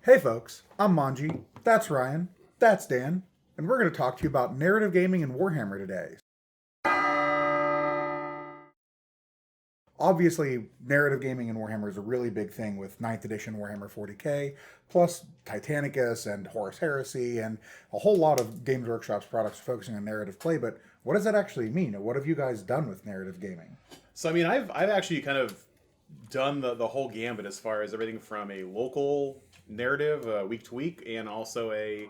Hey folks, I'm Monji, that's Ryan, that's Dan, and we're going to talk to you about narrative gaming and Warhammer today. Obviously, narrative gaming in Warhammer is a really big thing with 9th edition Warhammer 40k, plus Titanicus and Horus Heresy, and a whole lot of Games Workshop's products focusing on narrative play, but what does that actually mean? What have you guys done with narrative gaming? So, I mean, I've actually kind of done the whole gambit as far as everything from a local narrative week to week, and also a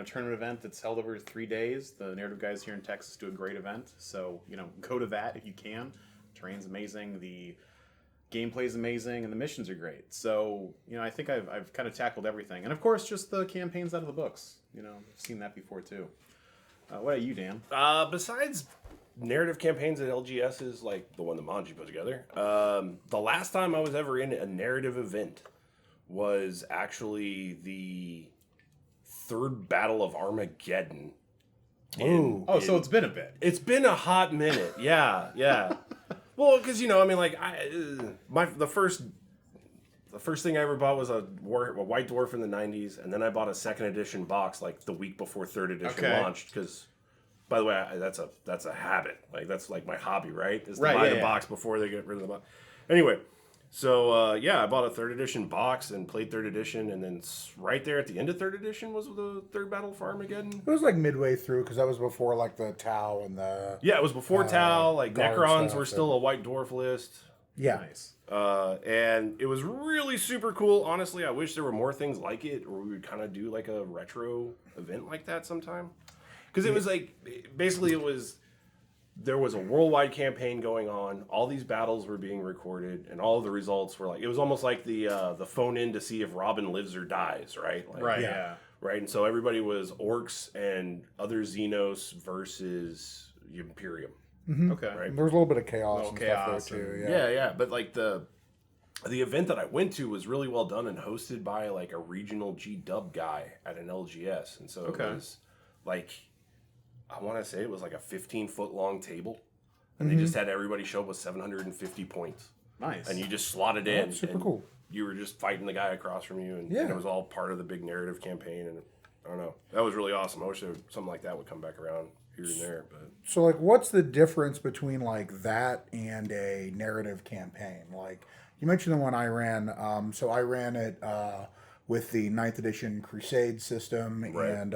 tournament event that's held over 3 days. The narrative guys here in Texas do a great event, so go to that if you can. Terrain's amazing, the gameplay is amazing, and the missions are great. So I think I've kind of tackled everything, and of course just the campaigns out of the books. I've seen that before too. What about you, Dan? Besides narrative campaigns at LGS's, like the one that Monji put together, the last time I was ever in a narrative event was actually the third Battle of Armageddon. So it's been a bit. It's been a hot minute. Yeah. Well, because the first thing I ever bought was a White Dwarf in the 90s, and then I bought a second edition box like the week before third edition launched. Because, by the way, that's a habit. Like that's like my hobby, right? Is to buy the box before they get rid of the box. Anyway. So, I bought a third edition box and played third edition, and then right there at the end of third edition was the third Battle for Armageddon. It was like midway through, because that was before like the Tau and the... Yeah, it was before Tau, like Necrons were still a White Dwarf list. Yeah. Nice. And it was really super cool. Honestly, I wish there were more things like it, or we would kind of do like a retro event like that sometime. Because it was like, basically there was a worldwide campaign going on. All these battles were being recorded, and all of the results were like, it was almost like the phone in to see if Robin lives or dies, right? Like, right. Yeah. Right. And so everybody was orcs and other Xenos versus Imperium. Mm-hmm. Okay. Right. There was a little bit of chaos and stuff there too. Yeah. But like the event that I went to was really well done and hosted by like a regional G-Dub guy at an LGS, and so it was like, I want to say it was like a 15-foot long table, and they just had everybody show up with 750 points. Nice. And you just slotted in. That's super and cool. You were just fighting the guy across from you, and it was all part of the big narrative campaign. And I don't know, that was really awesome. I wish something like that would come back around here and there. But so, like, what's the difference between like that and a narrative campaign? Like, you mentioned the one I ran. So I ran it with the 9th edition Crusade system, and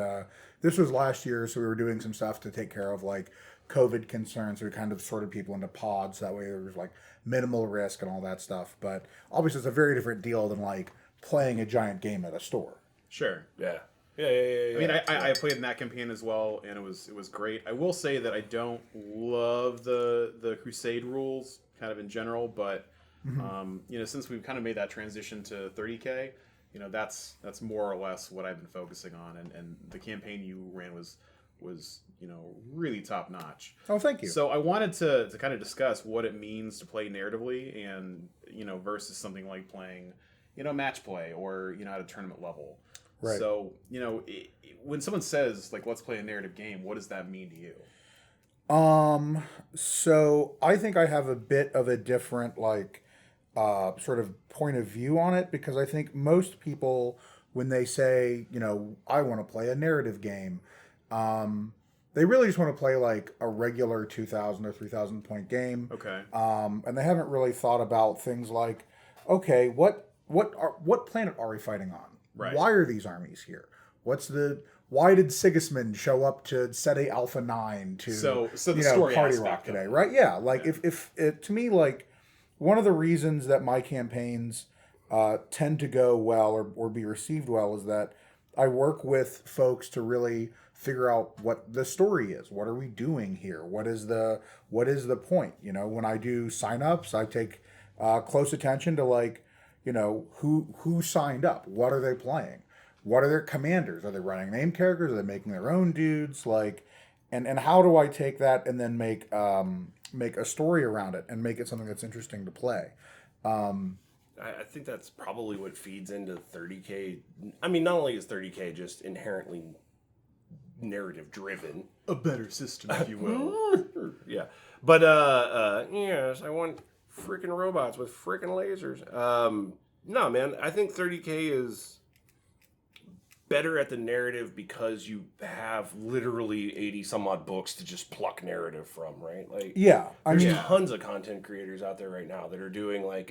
this was last year, so we were doing some stuff to take care of like COVID concerns. So we kind of sorted people into pods, that way there was like minimal risk and all that stuff. But obviously it's a very different deal than like playing a giant game at a store. Sure. Yeah. I mean, I played in that campaign as well, and it was great. I will say that I don't love the Crusade rules kind of in general, but since we've kind of made that transition to 30K, that's more or less what I've been focusing on, and the campaign you ran was really top notch. Oh, thank you. So I wanted to kind of discuss what it means to play narratively, and versus something like playing match play or at a tournament level. Right. So when someone says like let's play a narrative game, what does that mean to you? So I think I have a bit of a different like sort of point of view on it, because I think most people, when they say, I want to play a narrative game, they really just want to play like a regular 2,000 or 3,000 point game. Okay. And they haven't really thought about things like, okay, what planet are we fighting on? Right. Why are these armies here? Why did Sigismund show up to Sete Alpha 9 to the story Party aspect Rock today, right? Yeah, like if it, to me, like one of the reasons that my campaigns tend to go well or be received well is that I work with folks to really figure out what the story is. What are we doing here? What is the point? When I do signups, I take close attention to like, who signed up? What are they playing? What are their commanders? Are they running name characters? Are they making their own dudes? Like, and how do I take that and then make a story around it and make it something that's interesting to play? I think that's probably what feeds into 30K. I mean, not only is 30K just inherently narrative driven, a better system, if you will. Yeah, but yes, I want freaking robots with freaking lasers. No, man, I think 30K is better at the narrative because you have literally 80 some odd books to just pluck narrative from, right? Like, Yeah, I there's mean, tons of content creators out there right now that are doing like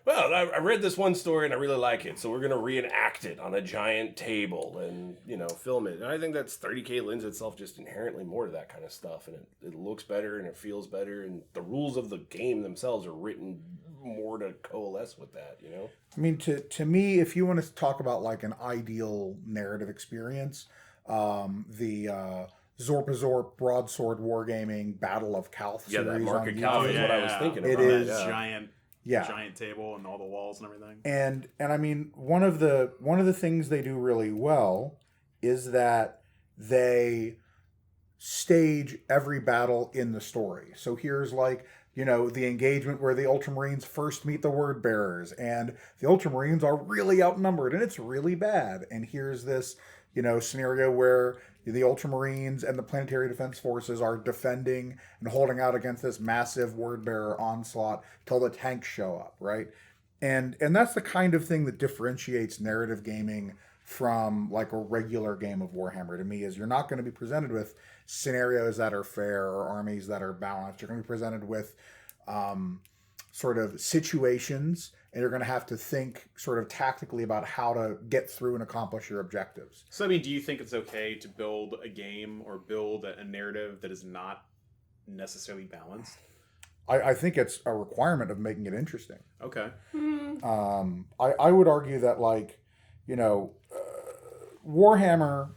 well, I read this one story and I really like it, so we're gonna reenact it on a giant table and film it. And I think that's 30K lends itself just inherently more to that kind of stuff, and it looks better and it feels better, and the rules of the game themselves are written more to coalesce with that. I mean, to me, if you want to talk about like an ideal narrative experience, the Zorpazorp Broadsword Wargaming Battle of Calth Yeah, that series Mark on of Calth YouTube. is what I was thinking It about. is- yeah. giant table and all the walls and everything. And I mean, one of the things they do really well is that they stage every battle in the story. So here's like, the engagement where the Ultramarines first meet the Word Bearers, and the Ultramarines are really outnumbered, and it's really bad. And here's this, scenario where the Ultramarines and the Planetary Defense Forces are defending and holding out against this massive Word Bearer onslaught till the tanks show up, right? And that's the kind of thing that differentiates narrative gaming from like a regular game of Warhammer to me, is you're not going to be presented with scenarios that are fair or armies that are balanced. You're going to be presented with sort of situations, and you're going to have to think sort of tactically about how to get through and accomplish your objectives. So, I mean, do you think it's okay to build a game or build a narrative that is not necessarily balanced? I think it's a requirement of making it interesting. Okay. I would argue that, like, Warhammer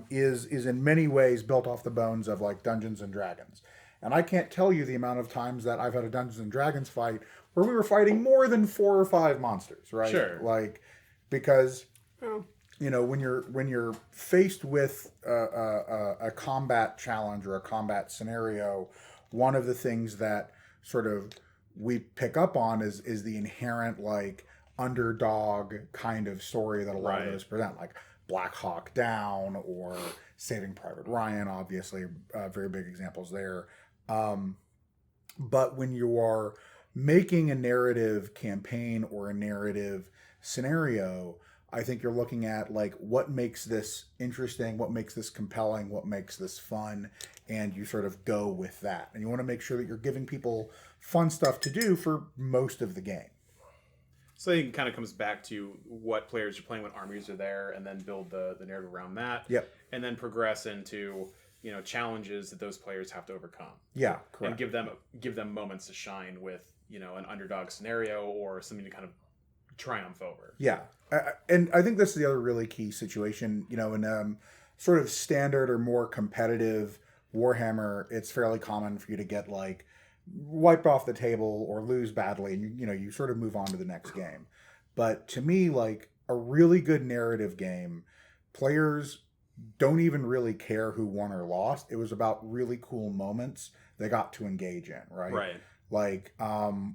is in many ways built off the bones of like Dungeons and Dragons. And I can't tell you the amount of times that I've had a Dungeons and Dragons fight where we were fighting more than 4 or 5 monsters, right? Sure. Like, because when you're faced with a combat challenge or a combat scenario, one of the things that sort of we pick up on is the inherent like underdog kind of story that a lot of those present, like Black Hawk Down or Saving Private Ryan, obviously, very big examples there. But when you are making a narrative campaign or a narrative scenario, I think you're looking at like what makes this interesting, what makes this compelling, what makes this fun, and you sort of go with that. And you want to make sure that you're giving people fun stuff to do for most of the game. So I think it kind of comes back to what players are playing, what armies are there, and then build the narrative around that. Yep. And then progress into challenges that those players have to overcome. Yeah, correct. And give them moments to shine with an underdog scenario or something to kind of triumph over. Yeah, and I think this is the other really key situation. In sort of standard or more competitive Warhammer, it's fairly common for you to get like wiped off the table or lose badly, and you sort of move on to the next game. But to me, like a really good narrative game, players don't even really care who won or lost. It was about really cool moments they got to engage in, right? Right. Like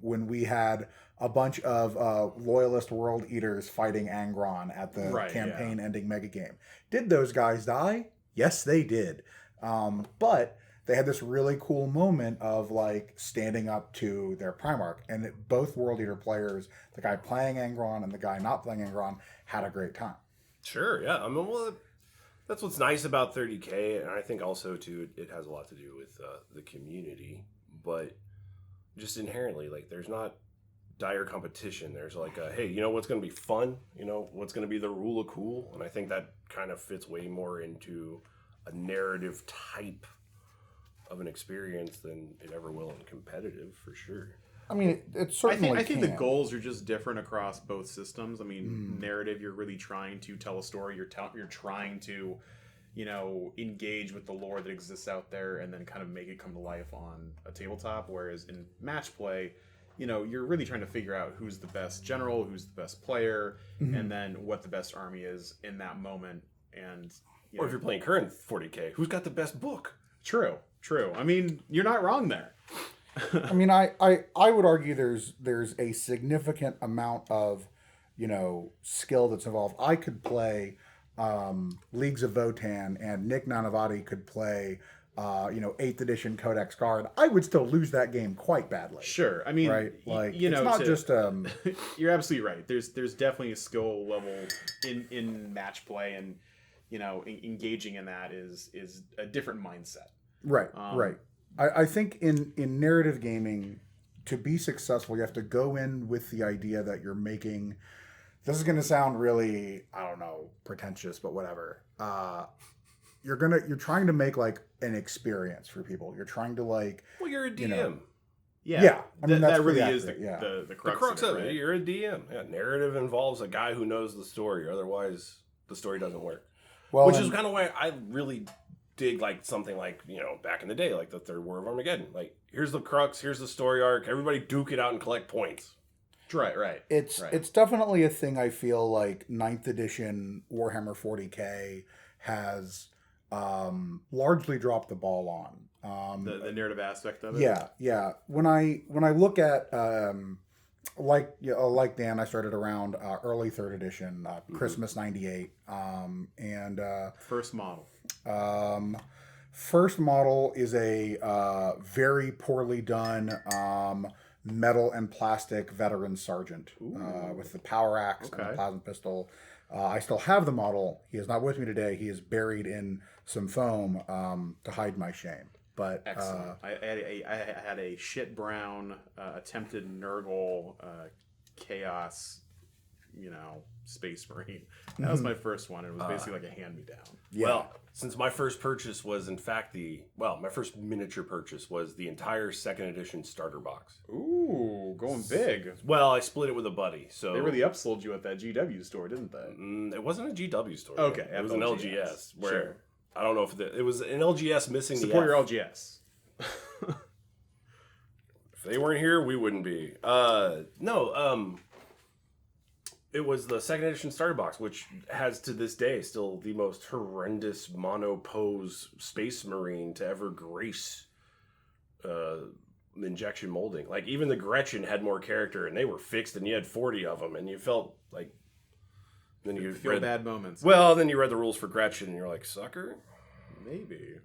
when we had a bunch of loyalist world eaters fighting Angron at the campaign ending mega game. Did those guys die? Yes, they did. But they had this really cool moment of like standing up to their Primarch, and both World Eater players, the guy playing Angron and the guy not playing Angron, had a great time. Sure, yeah. I mean, well, that's what's nice about 30K, and I think also too it has a lot to do with the community, but just inherently, like, there's not dire competition. There's like hey, what's going to be fun? What's going to be the rule of cool? And I think that kind of fits way more into a narrative type of an experience than it ever will in competitive, for sure. I mean, it certainly I think can. the goals are just different across both systems. I mean, narrative, you're really trying to tell a story. You're trying to, engage with the lore that exists out there and then kind of make it come to life on a tabletop. Whereas in match play, you're really trying to figure out who's the best general, who's the best player, and then what the best army is in that moment. And or if you're playing current 40K, who's got the best book? True. I mean, you're not wrong there. I mean, I would argue there's a significant amount of, skill that's involved. I could play Leagues of Votan, and Nick Nanavati could play 8th edition Codex card, I would still lose that game quite badly. Sure. I mean, right? Like, you know, it's not just you're absolutely right. There's definitely a skill level in match play, and engaging in that is a different mindset. right, right. I think in narrative gaming, to be successful, you have to go in with the idea that you're making. This is going to sound really, I don't know, pretentious, but whatever. You're trying to make like an experience for people. You're trying to like. Well, you're a DM. Yeah. I mean, that's that really pretty is accurate, the crux of it. Right? You're a DM. Yeah, narrative involves a guy who knows the story. Otherwise, the story doesn't work. Well, which is kind of why I really dig like something like back in the day, like the Third War of Armageddon. Like, here's the crux, here's the story arc. Everybody duke it out and collect points. Right. It's definitely a thing. I feel like 9th edition Warhammer 40K has largely dropped the ball on. The narrative aspect of it. Yeah. When I look at like Dan, I started around early 3rd edition, Christmas '98, and first model. First model is a very poorly done metal and plastic veteran sergeant with the power axe and the plasma pistol. I still have the model. He is not with me today. He is buried in some foam to hide my shame. But excellent. I had a shit brown attempted Nurgle chaos, Space Marine. That was my first one. It was basically like a hand-me-down. Yeah. Well, since my first purchase was in fact my first miniature purchase was the entire 2nd edition starter box. Ooh, going big. Well, I split it with a buddy, so they really upsold you at that GW store, didn't they? It wasn't a GW store. Okay, it was an LGS. Where sure. I don't know if it was an LGS missing. Support the your F. LGS. If they weren't here, we wouldn't be. It was the 2nd edition starter box, which has to this day still the most horrendous monopose Space Marine to ever grace injection molding. Like, even the Gretchen had more character, and they were fixed, and you had 40 of them, and you felt like. Then you feel bad moments. Well, then you read the rules for Gretchen, and you're like, sucker? Maybe.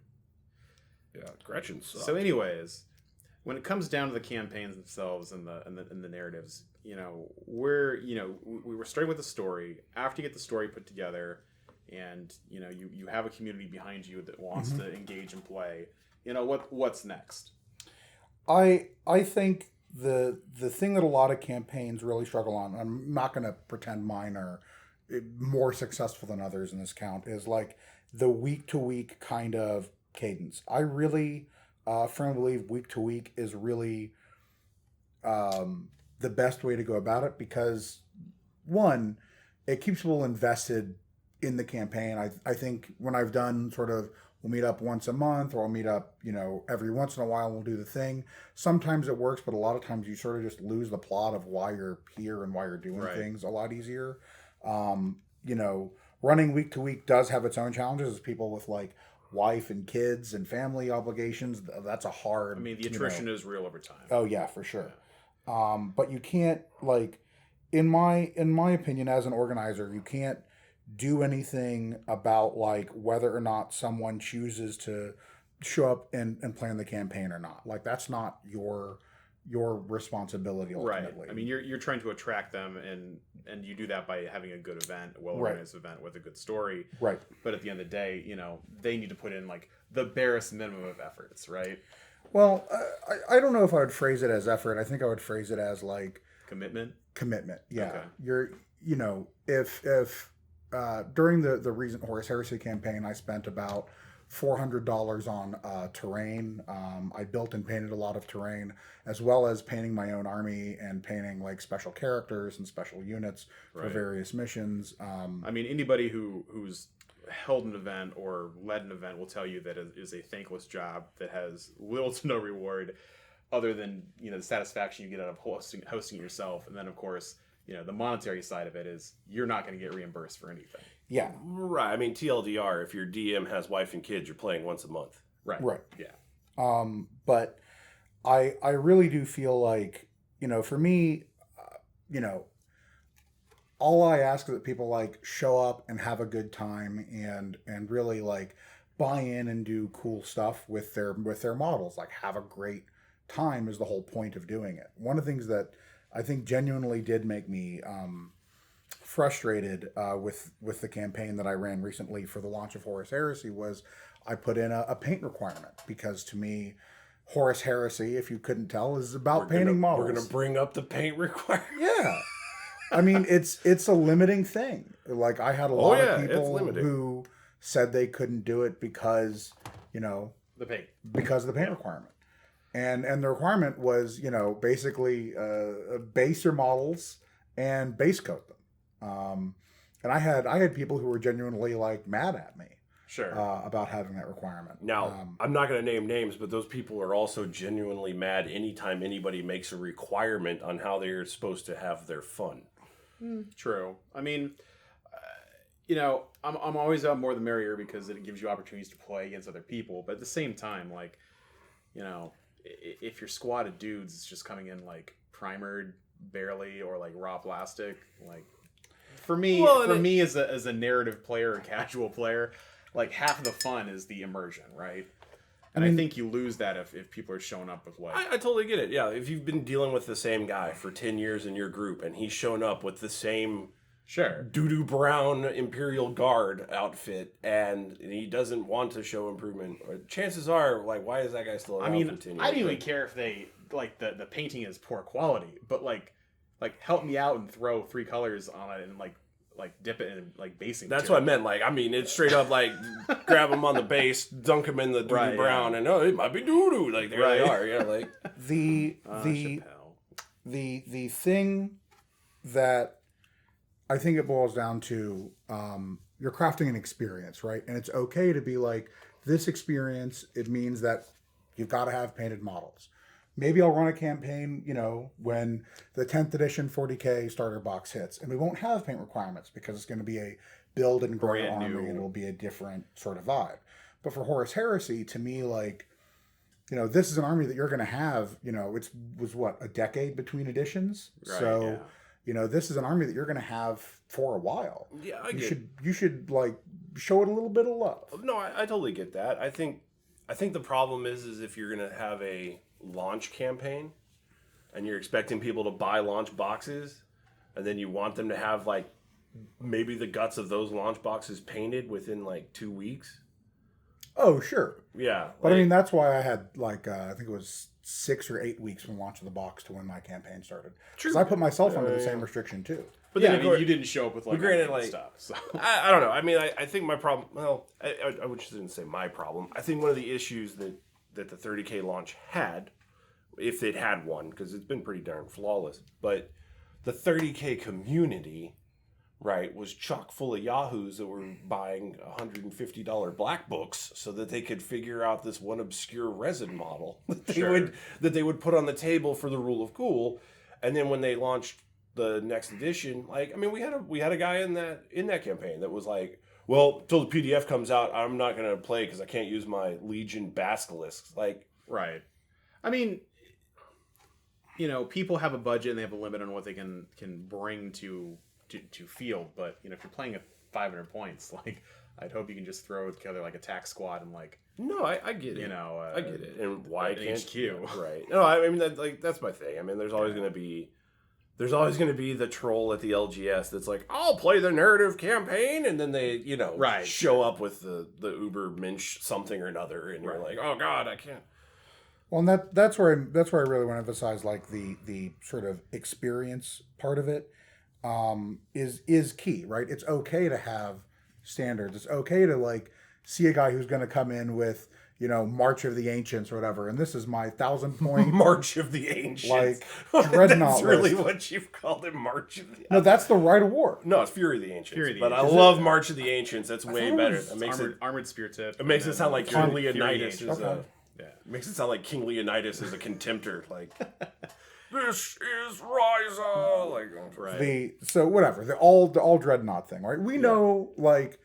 Yeah, Gretchen sucks. So, anyways, when it comes down to the campaigns themselves and the narratives, we were starting with the story. After you get the story put together, and you have a community behind you that wants to engage and play. What's next? I think the thing that a lot of campaigns really struggle on. I'm not going to pretend mine are more successful than others in this count, is like the week to week kind of cadence. I really firmly believe week to week is really the best way to go about it, because one, it keeps people invested in the campaign. I think when I've done sort of, we'll meet up once a month, or we'll meet up, every once in a while, we'll do the thing. Sometimes it works, but a lot of times you sort of just lose the plot of why you're here and why you're doing things a lot easier. Running week to week does have its own challenges, as people with like wife and kids and family obligations. That's a hard. I mean, the attrition is real over time. Oh yeah, for sure. But you can't, like, in my opinion, as an organizer, you can't do anything about like whether or not someone chooses to show up and plan the campaign or not. Like, that's not your responsibility ultimately. Right. I mean, you're trying to attract them, and you do that by having a good event, a well-organized event with a good story. Right. But at the end of the day, they need to put in like the barest minimum of efforts, right? Well, I don't know if I would phrase it as effort. I think I would phrase it as like commitment. Yeah. Okay. You're, if during the recent Horus Heresy campaign, I spent about $400 on terrain. I built and painted a lot of terrain, as well as painting my own army and painting like special characters and special units for various missions. I mean, anybody who's held an event or led an event will tell you that it is a thankless job that has little to no reward, other than the satisfaction you get out of hosting it yourself, and then of course the monetary side of it is you're not going to get reimbursed for anything. Yeah. Right. I mean, TLDR, if your DM has wife and kids, you're playing once a month. Right. Right. Yeah. But I really do feel like, for me, all I ask is that people like show up and have a good time and really like buy in and do cool stuff with their models. Like, have a great time is the whole point of doing it. One of the things that I think genuinely did make me frustrated with the campaign that I ran recently for the launch of Horus Heresy was I put in a paint requirement, because to me, Horus Heresy, if you couldn't tell, is about painting models. We're going to bring up the paint requirement. Yeah. I mean, it's a limiting thing. Like, I had a lot of people who said they couldn't do it because, the paint. Because of the paint requirement. And the requirement was, basically base your models and base coat them. And I had people who were genuinely like mad at me. Sure. About having that requirement. Now, I'm not going to name names, but those people are also genuinely mad anytime anybody makes a requirement on how they're supposed to have their fun. True. I mean, I'm always out more the merrier, because it gives you opportunities to play against other people. But at the same time, like, if your squad of dudes is just coming in like primered barely, or like raw plastic, like, for me, as a narrative player or casual player, like, half of the fun is the immersion, right? And I think you lose that if people are showing up with like... I totally get it, yeah. If you've been dealing with the same guy for 10 years in your group, and he's shown up with the same doo-doo brown Imperial Guard outfit, and he doesn't want to show improvement, chances are, like, why is that guy still around for 10 years? I don't even care if they, like, the painting is poor quality, but, like, help me out and throw 3 colors on it and, like dip it in like basing. That's what I meant. Like, I mean, it's straight up like grab them on the base, dunk them in the doo-doo brown, and it might be doo-doo. Like, there they are. Yeah, like the thing that I think it boils down to, you're crafting an experience, right? And it's okay to be like, this experience, it means that you've got to have painted models. Maybe I'll run a campaign, when the 10th edition 40K starter box hits, and we won't have paint requirements because it's going to be a build and grow army, and it'll be a different sort of vibe. But for Horus Heresy, to me, like, this is an army that you're going to have, it was what, a decade between editions? Right, so, this is an army that you're going to have for a while. Yeah, you should like show it a little bit of love. No, I totally get that. I think the problem is if you're going to have a launch campaign and you're expecting people to buy launch boxes, and then you want them to have like maybe the guts of those launch boxes painted within like 2 weeks. Oh, sure. Yeah. But I mean, that's why I had like, I think it was 6 or 8 weeks from launch of the box to when my campaign started. True. Because I put myself under the same restriction too. But then you didn't show up with like stuff. So. I don't know. I mean, I think my problem, well, I shouldn't say my problem. I think one of the issues that the 30K launch had, if it had one, because it's been pretty darn flawless, but the 30K community, right, was chock full of yahoos that were buying $150 black books so that they could figure out this one obscure resin model that they would put on the table for the rule of cool. And then when they launched the next edition, like, I mean, we had a guy in that campaign that was like, well, till the PDF comes out, I'm not going to play because I can't use my Legion Basilisks. Like, right. I mean, people have a budget and they have a limit on what they can bring to field, but if you're playing at 500 points, like, I'd hope you can just throw together like a tac squad and like. No, I get it. I get it. And why can't HQ? Right. No, I mean that's my thing. I mean, there's always going to be the troll at the LGS that's like, I'll play the narrative campaign, and then they show up with the uber minch something or another, and you're like, oh god, I can't. Well, and that's where I really want to emphasize, like, the sort of experience part of it is key, right? It's okay to have standards. It's okay to like see a guy who's going to come in with March of the Ancients or whatever, and this is my 1,000-point March of the Ancients, like dreadnought. That's really what you've called it, March of the. No, that's the Rite of War. No, it's Fury of the Ancients. But I love March of the Ancients. That's way better. That makes armored spear tip. It makes it sound like King Leonidas is okay. It makes it sound like King Leonidas is a contemptor. Like, this is Ryza. Like, right. The all dreadnought thing, right? We know, like,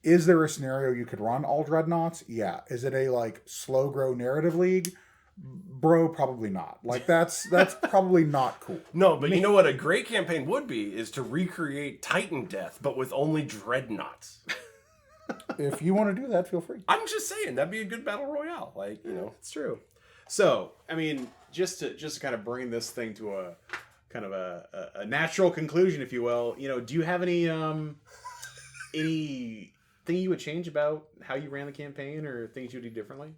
is there a scenario you could run all dreadnoughts? Yeah. Is it a like slow grow narrative league? Bro, probably not. Like, that's probably not cool. No, but you know what a great campaign would be is to recreate Titan Death, but with only dreadnoughts. If you want to do that, feel free. I'm just saying that'd be a good battle royale. Like, It's true. So, I mean, just to kind of bring this thing to a kind of a natural conclusion, if you will, do you have anything you would change about how you ran the campaign or things you would do differently?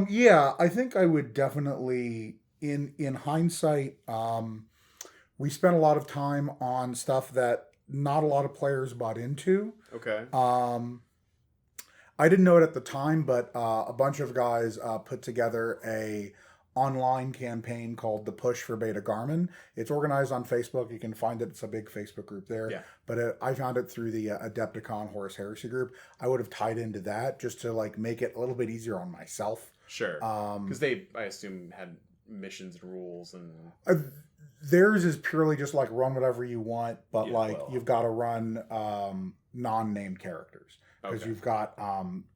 Yeah, I think I would definitely, in hindsight, we spent a lot of time on stuff that not a lot of players bought into. Okay. I didn't know it at the time, but a bunch of guys put together a online campaign called The Push for Beta Garmin. It's organized on Facebook. You can find it. It's a big Facebook group there. Yeah. But I found it through the Adepticon Horus Heresy group. I would have tied into that just to like make it a little bit easier on myself. Sure. Because they, I assume, had missions and rules and... Theirs is purely just like run whatever you want, but you've got to run non-named characters. Because you've got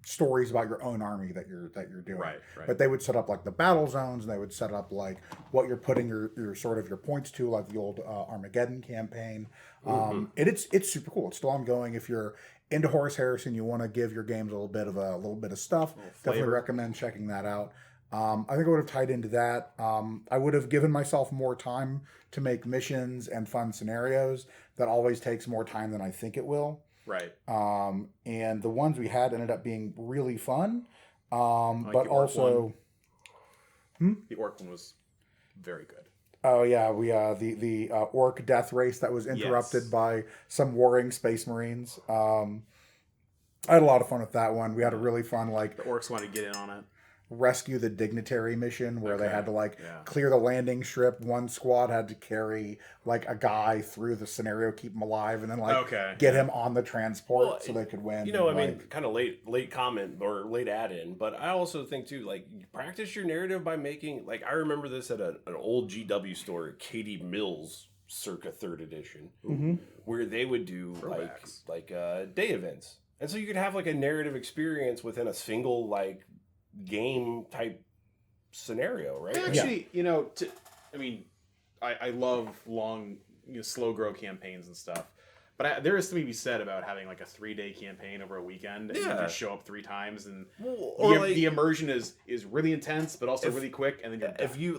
stories about your own army that you're doing. Right. But they would set up like the battle zones, and they would set up like what you're putting your sort of your points to, like the old Armageddon campaign. It's super cool. It's still ongoing. If you're into Horus Heresy and you want to give your games a little bit of stuff, definitely recommend checking that out. I think I would have tied into that. I would have given myself more time to make missions and fun scenarios. That always takes more time than I think it will. Right. And the ones we had ended up being really fun. Like But the orc also... The orc one was very good. Oh yeah, we the orc death race that was interrupted by some warring space marines. I had a lot of fun with that one. We had a really fun The orcs wanted to get in on it. rescue the dignitary mission where they had to clear the landing strip. One squad had to carry like a guy through the scenario, keep him alive, and then get him on the transport so they could win. Kind of late comment or late add in, but I also think too, like, practice your narrative by making, like, I remember this at an old GW store at Katie Mills circa 3rd edition, where they would do day events. And so you could have like a narrative experience within a single game type scenario, right? Actually, I love long, slow grow campaigns and stuff. But there is something to be said about having like a 3-day campaign over a weekend, and you just show up 3 times, and the immersion is really intense, but also really quick. And then you're done. If you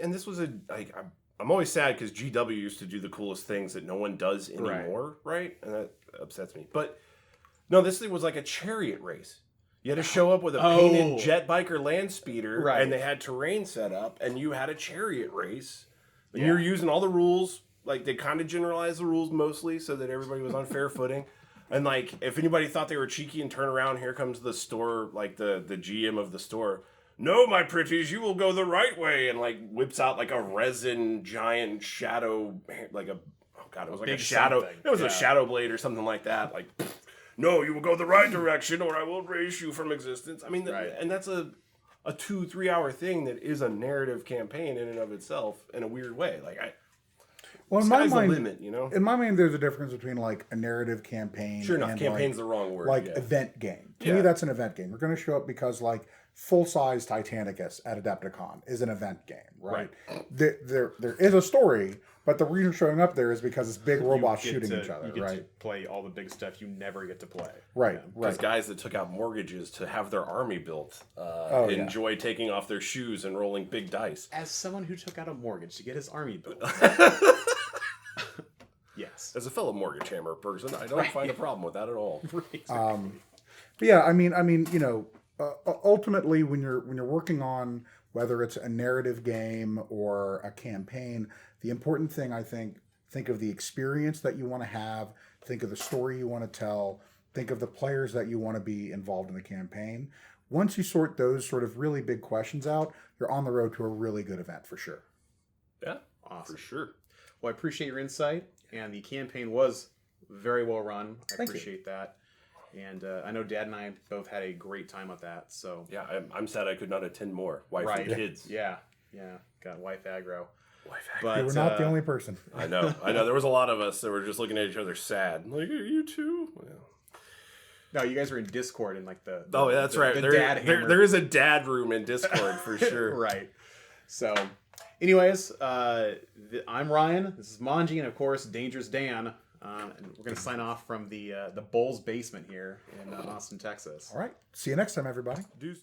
and this was I'm always sad because GW used to do the coolest things that no one does anymore, right? And that upsets me. But no, this thing was like a chariot race. You had to show up with a painted jet bike or land speeder, and they had terrain set up, and you had a chariot race. And you're using all the rules. Like, they kind of generalized the rules mostly so that everybody was on fair footing. And, like, if anybody thought they were cheeky and turn around, here comes the store, like, the GM of the store. No, my pretties, you will go the right way. And, like, whips out, like, a resin giant shadow, like a, oh, God, it was like a shadow. Something. It was a shadow blade or something like that. Like, no, you will go the right direction or I will erase you from existence. I mean, and that's a 2-3 hour thing that is a narrative campaign in and of itself in a weird way. Like, in my mind, the limit, in my mind, there's a difference between like a narrative campaign. Sure enough, campaign's the wrong word. Event game. To me, that's an event game. We're going to show up because like full-size Titanicus at Adepticon is an event game, right? There is a story, but the reason showing up there is because it's big robots shooting each other, you get to play all the big stuff you never get to play. Right. Because guys that took out mortgages to have their army built enjoy taking off their shoes and rolling big dice. As someone who took out a mortgage to get his army built. Yes. As a fellow mortgage hammer person, I don't find a problem with that at all. But yeah, I mean, ultimately, when you're working on whether it's a narrative game or a campaign, the important thing, I think of the experience that you want to have, think of the story you want to tell, think of the players that you want to be involved in the campaign. Once you sort those sort of really big questions out, you're on the road to a really good event for sure. Yeah, awesome. For sure. Well, I appreciate your insight, and the campaign was very well run. I appreciate that. And I know Dad and I both had a great time with that. So yeah, I'm sad I could not attend more. Wife and kids. Yeah. Got wife aggro. But you were not the only person. I know. There was a lot of us that were just looking at each other sad. Like, you too? Yeah. No, you guys were in Discord in like the that's right. There is a dad room in Discord for sure. Right. So, anyways, I'm Ryan. This is Monji, and of course, Dangerous Dan. And we're going to sign off from the Bulls basement here in Austin, Texas. All right. See you next time, everybody. Deuce.